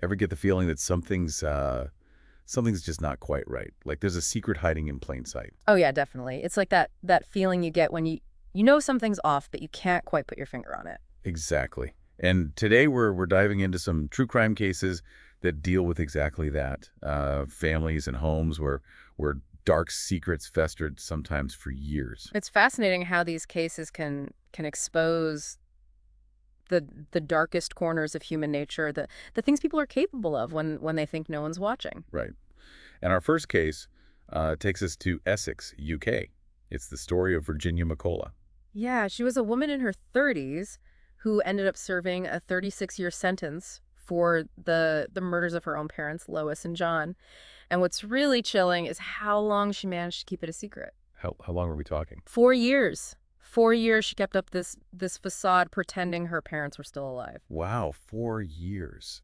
Ever get the feeling that something's just not quite right? Like there's a secret hiding in plain sight. Oh yeah, definitely. It's like that feeling you get when you know something's off, but you can't quite put your finger on it. Exactly. And today we're diving into some true crime cases that deal with exactly that. Families and homes where dark secrets festered sometimes for years. It's fascinating how these cases can expose the darkest corners of human nature, the things people are capable of when they think no one's watching. Right. And our first case takes us to Essex, UK. It's the story of Virginia McCullough. Yeah, she was a woman in her 30s who ended up serving a 36-year sentence for the murders of her own parents, Lois and John. And what's really chilling is how long she managed to keep it a secret. How long are we talking? 4 years. 4 years she kept up this facade pretending her parents were still alive. Wow, 4 years.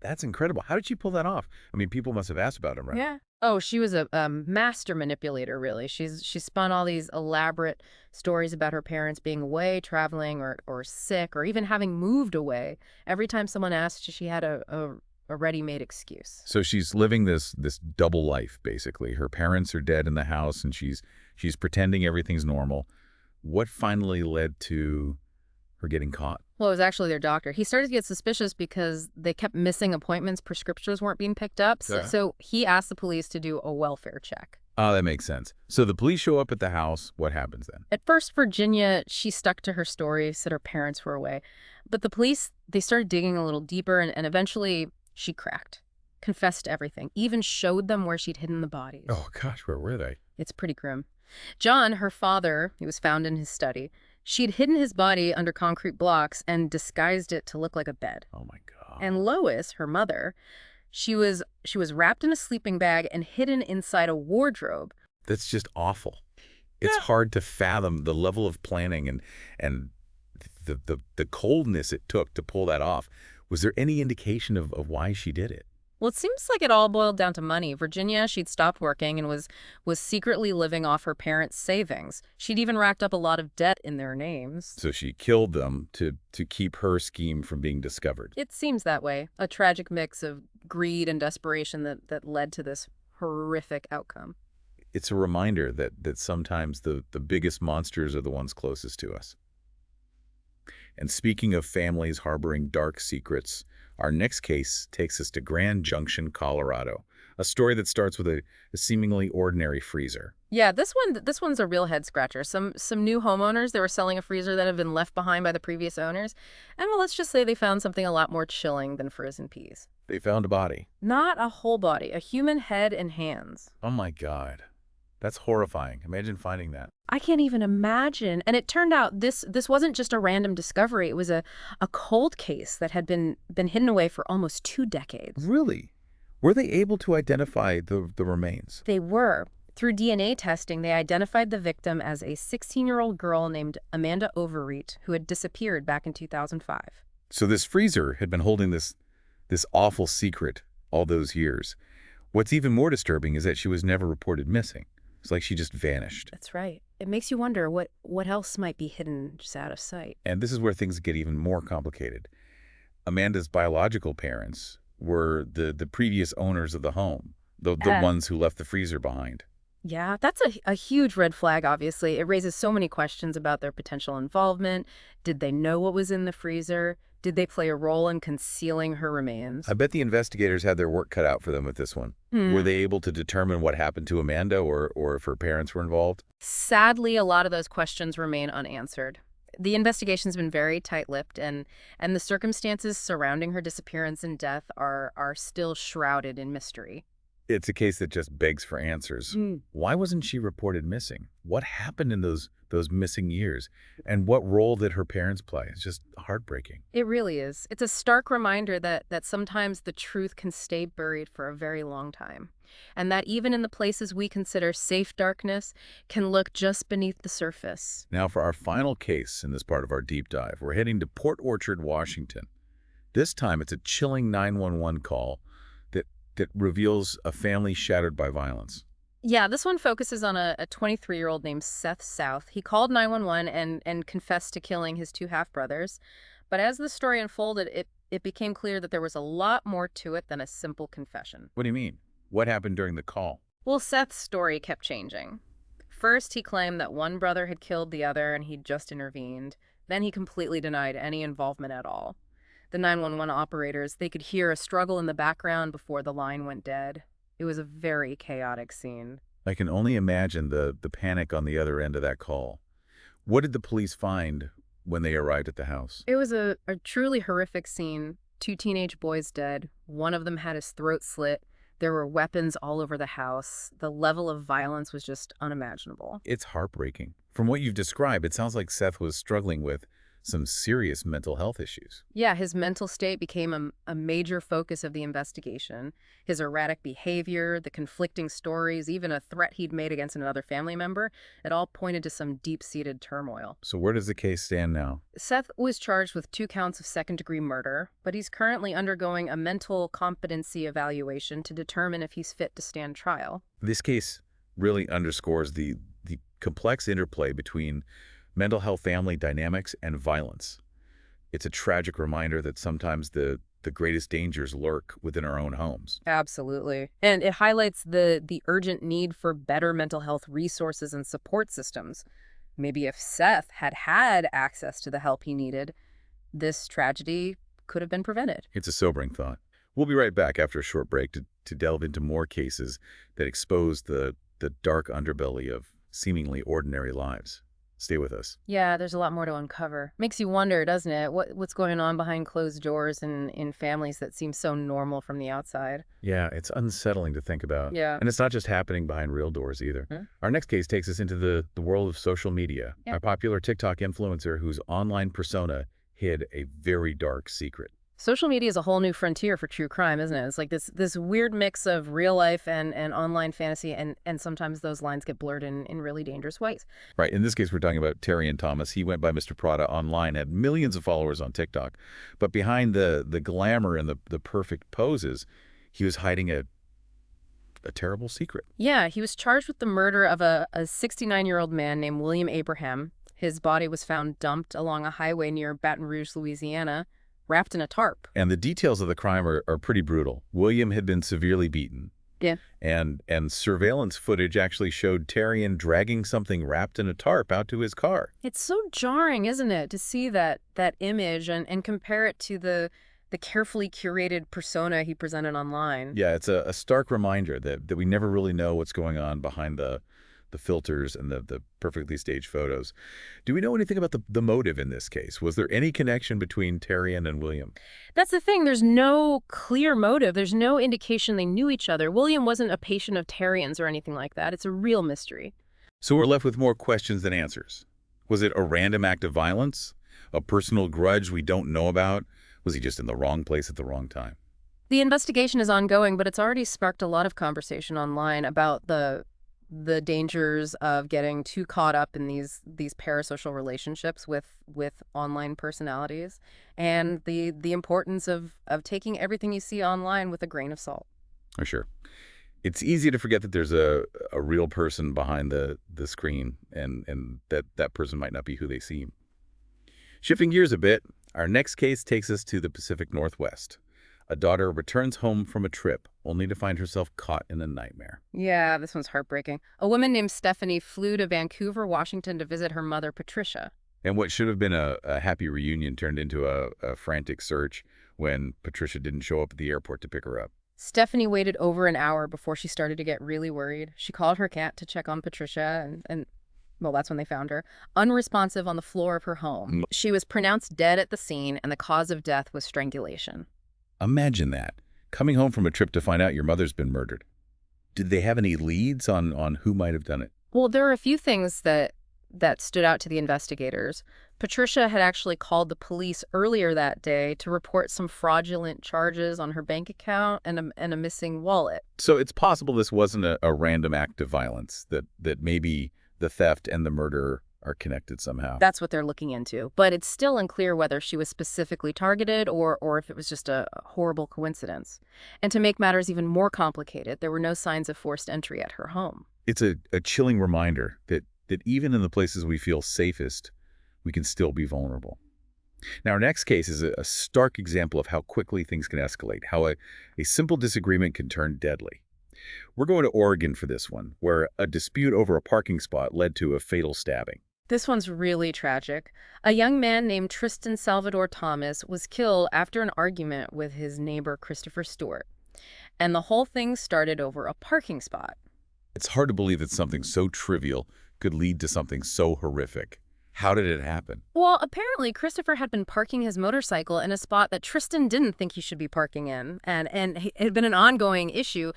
That's incredible. How did she pull that off? I mean, people must have asked about him, right? Yeah. Oh, she was a master manipulator, really. She spun all these elaborate stories about her parents being away, traveling, or sick, or even having moved away. Every time someone asked, she had a ready-made excuse. So she's living this double life, basically. Her parents are dead in the house, and she's pretending everything's normal. What finally led to her getting caught? Well, it was actually their doctor. He started to get suspicious because they kept missing appointments, prescriptions weren't being picked up. So, Okay. so he asked the police to do a welfare check. Oh, that makes sense. So the police show up at the house. What happens then? At first, Virginia, she stuck to her story, said her parents were away. But the police, they started digging a little deeper, and eventually she cracked, confessed to everything, even showed them where she'd hidden the bodies. Oh, gosh, where were they? It's pretty grim. John, her father, he was found in his study. She'd hidden his body under concrete blocks and disguised it to look like a bed. Oh, my God. And Lois, her mother, she was wrapped in a sleeping bag and hidden inside a wardrobe. That's just awful. It's hard to fathom the level of planning and the coldness it took to pull that off. Was there any indication of why she did it? Well, it seems like it all boiled down to money. Virginia, she'd stopped working and was secretly living off her parents' savings. She'd even racked up a lot of debt in their names. So she killed them to keep her scheme from being discovered. It seems that way. A tragic mix of greed and desperation that led to this horrific outcome. It's a reminder that sometimes the biggest monsters are the ones closest to us. And speaking of families harboring dark secrets, our next case takes us to Grand Junction, Colorado, a story that starts with a seemingly ordinary freezer. Yeah, this one's a real head scratcher. Some new homeowners, they were selling a freezer that had been left behind by the previous owners. And well, let's just say they found something a lot more chilling than frozen peas. They found a body. Not a whole body, a human head and hands. Oh my God. That's horrifying. Imagine finding that. I can't even imagine. And it turned out this wasn't just a random discovery. It was a cold case that had been hidden away for almost 2 decades. Really? Were they able to identify the remains? They were. Through DNA testing, they identified the victim as a 16-year-old girl named Amanda Overeat, who had disappeared back in 2005. So this freezer had been holding this awful secret all those years. What's even more disturbing is that she was never reported missing. It's like she just vanished. That's right. It makes you wonder what else might be hidden just out of sight. And this is where things get even more complicated. Amanda's biological parents were the previous owners of the home, the ones who left the freezer behind. Yeah, that's a huge red flag, obviously. It raises so many questions about their potential involvement. Did they know what was in the freezer? Did they play a role in concealing her remains? I bet the investigators had their work cut out for them with this one. Were they able to determine what happened to Amanda or if her parents were involved? Sadly, a lot of those questions remain unanswered. The investigation's been very tight-lipped, and the circumstances surrounding her disappearance and death are still shrouded in mystery. It's a case that just begs for answers. Why wasn't she reported missing? What happened in those missing years? And what role did her parents play? It's just heartbreaking. It really is. It's a stark reminder that sometimes the truth can stay buried for a very long time. And that even in the places we consider safe darkness can look just beneath the surface. Now for our final case in this part of our deep dive, we're heading to Port Orchard, Washington. This time it's a chilling 911 call that reveals a family shattered by violence. Yeah, this one focuses on a 23-year-old named Seth South. He called 911 and confessed to killing his 2 half-brothers. But as the story unfolded, it became clear that there was a lot more to it than a simple confession. What do you mean? What happened during the call? Well, Seth's story kept changing. First, he claimed that one brother had killed the other and he'd just intervened. Then he completely denied any involvement at all. The 911 operators, they could hear a struggle in the background before the line went dead. It was a very chaotic scene. I can only imagine the panic on the other end of that call. What did the police find when they arrived at the house? It was a truly horrific scene. Two teenage boys dead. One of them had his throat slit. There were weapons all over the house. The level of violence was just unimaginable. It's heartbreaking. From what you've described, it sounds like Seth was struggling with some serious mental health issues. Yeah, his mental state became a major focus of the investigation. His erratic behavior, the conflicting stories, even a threat he'd made against another family member, it all pointed to some deep-seated turmoil. So where does the case stand now? Seth was charged with 2 counts of second-degree murder, but he's currently undergoing a mental competency evaluation to determine if he's fit to stand trial. This case really underscores the complex interplay between mental health family dynamics and violence. It's a tragic reminder that sometimes the greatest dangers lurk within our own homes. Absolutely. And it highlights the urgent need for better mental health resources and support systems. Maybe if Seth had had access to the help he needed, this tragedy could have been prevented. It's a sobering thought. We'll be right back after a short break to delve into more cases that expose the dark underbelly of seemingly ordinary lives. Stay with us. Yeah, there's a lot more to uncover. Makes you wonder, doesn't it? What's going on behind closed doors in families that seem so normal from the outside? Yeah, it's unsettling to think about. Yeah. And it's not just happening behind real doors either. Hmm? Our next case takes us into the world of social media. Yeah. A popular TikTok influencer whose online persona hid a very dark secret. Social media is a whole new frontier for true crime, isn't it? It's like this weird mix of real life and online fantasy, and sometimes those lines get blurred in really dangerous ways. Right. In this case, we're talking about Terrian Thomas. He went by Mr. Prada online, had millions of followers on TikTok. But behind the glamour and the perfect poses, he was hiding a terrible secret. Yeah, he was charged with the murder of a 69-year-old man named William Abraham. His body was found dumped along a highway near Baton Rouge, Louisiana, wrapped in a tarp. And the details of the crime are pretty brutal. William had been severely beaten. Yeah. And surveillance footage actually showed Terrian dragging something wrapped in a tarp out to his car. It's so jarring, isn't it, to see that image and compare it to the carefully curated persona he presented online. Yeah, it's a stark reminder that we never really know what's going on behind the filters and the perfectly staged photos. Do we know anything about the motive in this case? Was there any connection between Terrian and William? That's the thing. There's no clear motive. There's no indication they knew each other. William wasn't a patient of Terrian's or anything like that. It's a real mystery. So we're left with more questions than answers. Was it a random act of violence? A personal grudge we don't know about? Was he just in the wrong place at the wrong time? The investigation is ongoing, but it's already sparked a lot of conversation online about the dangers of getting too caught up in these parasocial relationships with online personalities, and the importance of taking everything you see online with a grain of salt. Oh, sure. It's easy to forget that there's a real person behind the screen, and that person might not be who they seem. Shifting gears a bit, our next case takes us to the Pacific Northwest. A daughter returns home from a trip, only to find herself caught in a nightmare. Yeah, this one's heartbreaking. A woman named Stephanie flew to Vancouver, Washington to visit her mother, Patricia. And what should have been a happy reunion turned into a frantic search when Patricia didn't show up at the airport to pick her up. Stephanie waited over an hour before she started to get really worried. She called her cat to check on Patricia, and well, that's when they found her, unresponsive on the floor of her home. She was pronounced dead at the scene, and the cause of death was strangulation. Imagine that, coming home from a trip to find out your mother's been murdered. Did they have any leads on who might have done it? Well, there are a few things that stood out to the investigators. Patricia had actually called the police earlier that day to report some fraudulent charges on her bank account and a missing wallet. So it's possible this wasn't a random act of violence, that maybe the theft and the murder are connected somehow. That's what they're looking into. But it's still unclear whether she was specifically targeted or if it was just a horrible coincidence. And to make matters even more complicated, there were no signs of forced entry at her home. It's a chilling reminder that even in the places we feel safest, we can still be vulnerable. Now, our next case is a stark example of how quickly things can escalate, how a simple disagreement can turn deadly. We're going to Oregon for this one, where a dispute over a parking spot led to a fatal stabbing. This one's really tragic. A young man named Tristan Salvador Thomas was killed after an argument with his neighbor Christopher Stewart. And the whole thing started over a parking spot. It's hard to believe that something so trivial could lead to something so horrific. How did it happen? Well, apparently Christopher had been parking his motorcycle in a spot that Tristan didn't think he should be parking in, and it had been an ongoing issue.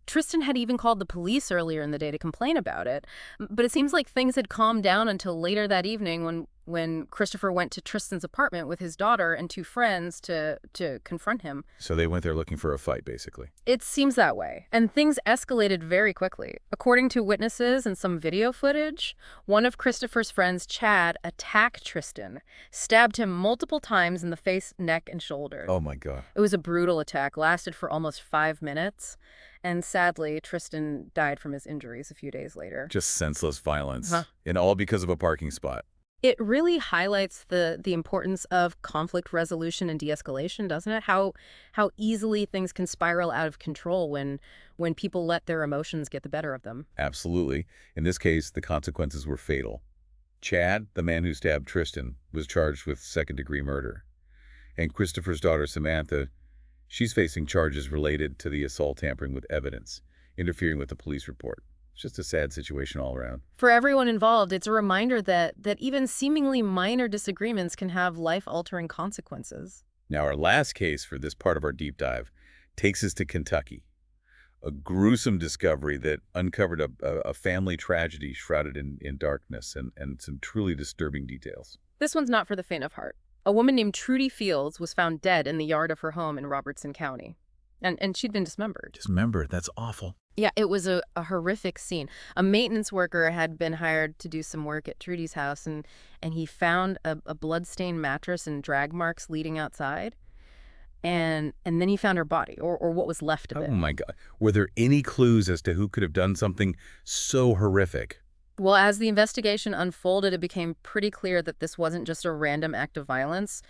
Tristan had even called the police earlier in the day to complain about it, but it seems like things had calmed down until later that evening when Christopher went to Tristan's apartment with his daughter and two friends to confront him. So they went there looking for a fight, basically. It seems that way, and things escalated very quickly. According to witnesses and some video footage, one of Christopher's friends, Chad, attacked Tristan, stabbed him multiple times in the face, neck, and shoulder. Oh, my God. It was a brutal attack, lasted for almost 5 minutes, and sadly, Tristan died from his injuries a few days later. Just senseless violence, Huh. and all because of a parking spot. It really highlights the importance of conflict resolution and de-escalation, doesn't it? How easily things can spiral out of control when people let their emotions get the better of them. Absolutely. In this case, the consequences were fatal. Chad, the man who stabbed Tristan, was charged with second-degree murder. And Christopher's daughter, Samantha, she's facing charges related to the assault tampering with evidence, interfering with the police report. It's just a sad situation all around. For everyone involved, it's a reminder that even seemingly minor disagreements can have life-altering consequences. Now, our last case for this part of our deep dive takes us to Kentucky. A gruesome discovery that uncovered a family tragedy shrouded in darkness and some truly disturbing details. This one's not for the faint of heart. A woman named Trudy Fields was found dead in the yard of her home in Robertson County. And she'd been dismembered. Dismembered, that's awful. Yeah, it was a horrific scene. A maintenance worker had been hired to do some work at Trudy's house, and he found a blood-stained mattress and drag marks leading outside. And then he found her body, or what was left of Oh it. my God. Were there any clues as to who could have done something so horrific? Well, as the investigation unfolded, it became pretty clear that this wasn't just a random act of violence.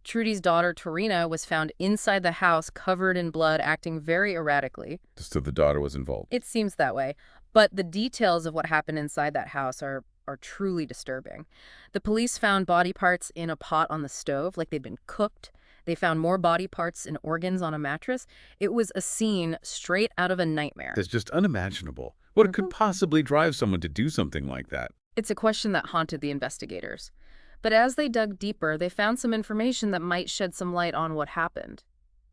Trudy's daughter, Tarina, was found inside the house, covered in blood, acting very erratically. So the daughter was involved. It seems that way. But the details of what happened inside that house are truly disturbing. The police found body parts in a pot on the stove, like they'd been cooked. They found more body parts and organs on a mattress. It was a scene straight out of a nightmare. That's just unimaginable. What could possibly drive someone to do something like that? It's a question that haunted the investigators. But as they dug deeper, they found some information that might shed some light on what happened.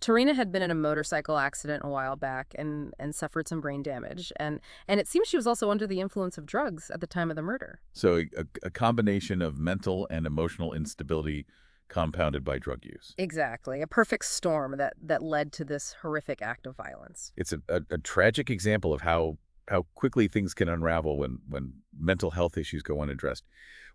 Tarina had been in a motorcycle accident a while back and suffered some brain damage. And it seems she was also under the influence of drugs at the time of the murder. So a combination of mental and emotional instability compounded by drug use. Exactly. A perfect storm that led to this horrific act of violence. It's a tragic example of how quickly things can unravel when mental health issues go unaddressed.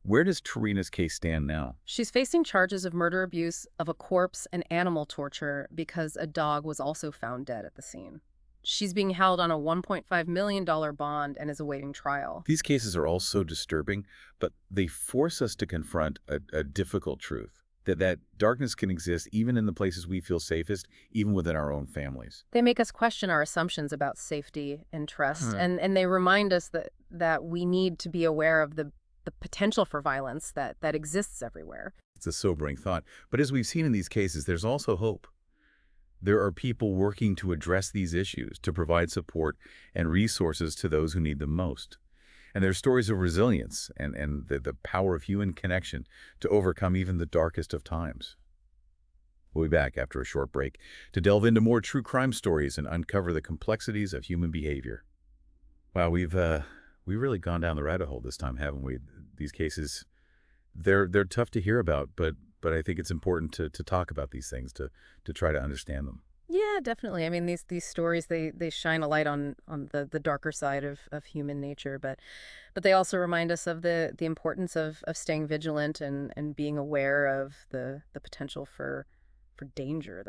Where does Tarina's case stand now? She's facing charges of murder, abuse of a corpse, and animal torture because a dog was also found dead at the scene. She's being held on a $1.5 million bond and is awaiting trial. These cases are all so disturbing, but they force us to confront a difficult truth, that darkness can exist even in the places we feel safest, even within our own families. They make us question our assumptions about safety and trust, and they remind us that we need to be aware of the potential for violence that exists everywhere. It's a sobering thought. But as we've seen in these cases, there's also hope. There are people working to address these issues, to provide support and resources to those who need them most. And there's stories of resilience and the power of human connection to overcome even the darkest of times. We'll be back after a short break to delve into more true crime stories and uncover the complexities of human behavior. Wow, we've really gone down the rabbit hole this time, haven't we? These cases, they're tough to hear about, but I think it's important to talk about these things, to try to understand them. Yeah, definitely. I mean, these stories, they shine a light on the darker side of human nature, but they also remind us of the importance of staying vigilant and being aware of the potential for danger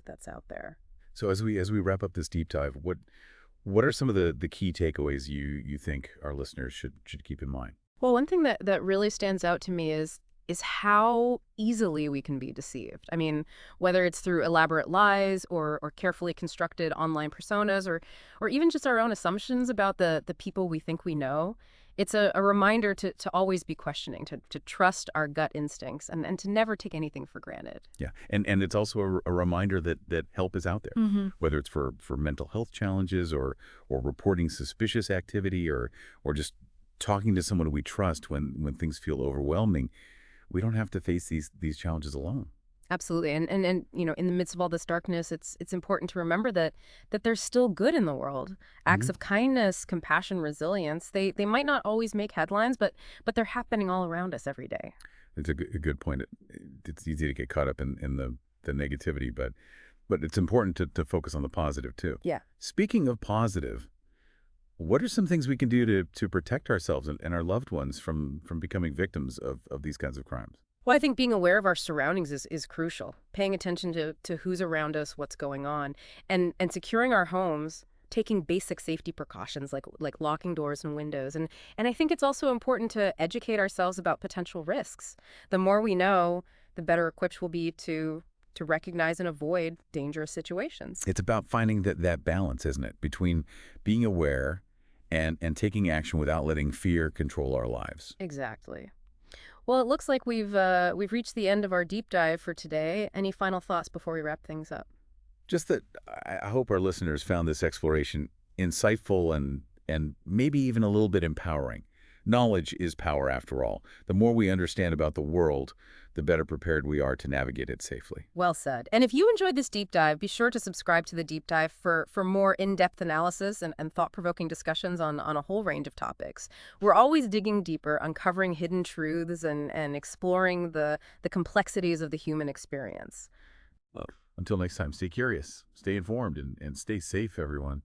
that's out there. So as we wrap up this deep dive, what are some of the key takeaways you think our listeners should keep in mind? Well, one thing that really stands out to me is is how easily we can be deceived. I mean, whether it's through elaborate lies or carefully constructed online personas or even just our own assumptions about the people we think we know, it's a reminder to always be questioning, to trust our gut instincts and to never take anything for granted. Yeah, and it's also a reminder that help is out there, whether it's for mental health challenges or reporting suspicious activity or just talking to someone we trust when things feel overwhelming. We don't have to face these challenges alone. Absolutely. And in the midst of all this darkness, it's important to remember that there's still good in the world. Acts Hmm. of kindness, compassion, resilience, they might not always make headlines, but they're happening all around us every day. It's a good point. It's easy to get caught up in the negativity, but it's important to focus on the positive too. Yeah. Speaking of positive, what are some things we can do to protect ourselves and our loved ones from becoming victims of these kinds of crimes? Well, I think being aware of our surroundings is crucial. Paying attention to who's around us, what's going on, and securing our homes, taking basic safety precautions like locking doors and windows. And I think it's also important to educate ourselves about potential risks. The more we know, the better equipped we'll be to recognize and avoid dangerous situations. It's about finding that balance, isn't it, between being aware and taking action without letting fear control our lives. Exactly. Well, it looks like we've reached the end of our deep dive for today. Any final thoughts before we wrap things up? Just that I hope our listeners found this exploration insightful and maybe even a little bit empowering. Knowledge is power after all. The more we understand about the world, the better prepared we are to navigate it safely. Well said. And if you enjoyed this deep dive, be sure to subscribe to the deep dive for more in-depth analysis and thought-provoking discussions on a whole range of topics. We're always digging deeper, uncovering hidden truths and exploring the complexities of the human experience. Until next time, stay curious, stay informed, and stay safe, everyone.